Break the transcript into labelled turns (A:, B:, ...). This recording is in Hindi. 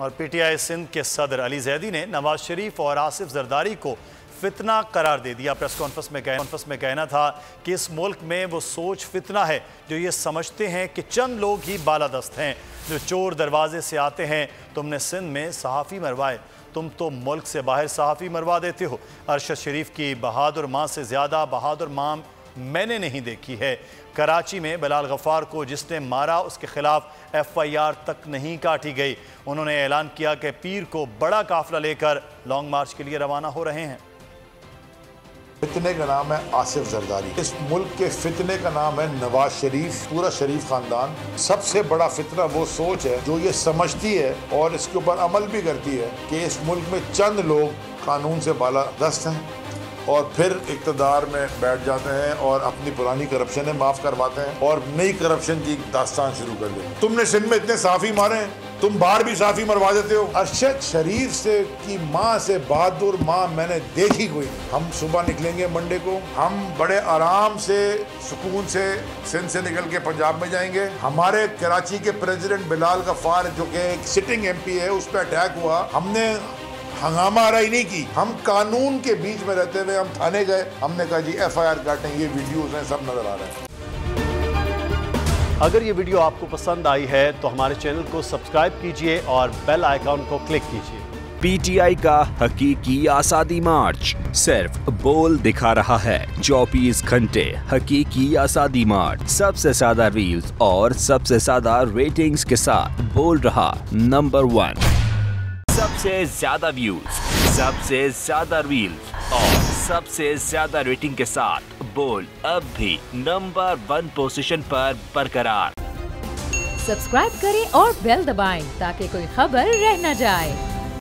A: और पीटीआई सिंध के सदर अली जैदी ने नवाज शरीफ और आसिफ जरदारी को फितना करार दे दिया। प्रेस कॉन्फ्रेंस में कहना था कि इस मुल्क में वो सोच फितना है जो ये समझते हैं कि चंद लोग ही बालादस्त हैं, जो चोर दरवाजे से आते हैं। तुमने सिंध में सहाफ़ी मरवाए, तुम तो मुल्क से बाहर सहाफ़ी मरवा देते हो। अरशद शरीफ की बहादुर माँ से ज़्यादा बहादुर माँ मैंने नहीं देखी है। कराची में बिलाल गफ्फार को जिसने मारा उसके खिलाफ FIR तक नहीं काटी गई। उन्होंने ऐलान किया कि पीर को बड़ा काफिला लेकर लॉन्ग मार्च के लिए रवाना हो रहे हैं।
B: फितने का नाम है आसिफ जरदारी, इस मुल्क के फितने का नाम है नवाज शरीफ, पूरा शरीफ खानदान। सबसे बड़ा फितना वो सोच है जो ये समझती है और इसके ऊपर अमल भी करती है कि इस मुल्क में चंद लोग कानून से बालादस्त हैं और फिर इक़्तिदार में बैठ जाते हैं और अपनी पुरानी करप्शन माफ़ करवाते हैं और नई करप्शन की दास्तान शुरू कर देते हैं। तुमने सिंध में इतने साफ़ी मारे हैं, तुम बाहर भी साफ़ी मरवा देते हो। अरशद शरीफ से की माँ से बहादुर माँ मैंने देखी कोई नहीं। हम सुबह निकलेंगे मंडे को, हम बड़े आराम से सुकून से सिंध से निकल के पंजाब में जाएंगे। हमारे कराची के प्रेसिडेंट बिलाल गफ्फार जो कि एक सिटिंग MP है, उस पर अटैक हुआ, हमने हंगामा रही नहीं की। हम कानून के बीच में रहते हुए हम थाने गए, हमने कहा जी FIR काटें, ये वीडियोस हैं, सब नजर आ रहे हैं।
C: अगर ये वीडियो आपको पसंद आई है तो हमारे चैनल को सब्सक्राइब कीजिए और बेल आइकॉन को क्लिक कीजिए।
D: PTI का हकीकी आज़ादी मार्च सिर्फ बोल दिखा रहा है। 24 घंटे हकीकी आज़ादी मार्च, सबसे ज्यादा रील्स और सबसे ज्यादा रेटिंग्स के साथ बोल रहा नंबर 1, सबसे ज्यादा व्यूज, सबसे ज्यादा रील्स और सबसे ज्यादा रेटिंग के साथ बोल अब भी नंबर 1 पोजीशन पर बरकरार।
E: सब्सक्राइब करें और बेल दबाएं ताकि कोई खबर रह न जाए।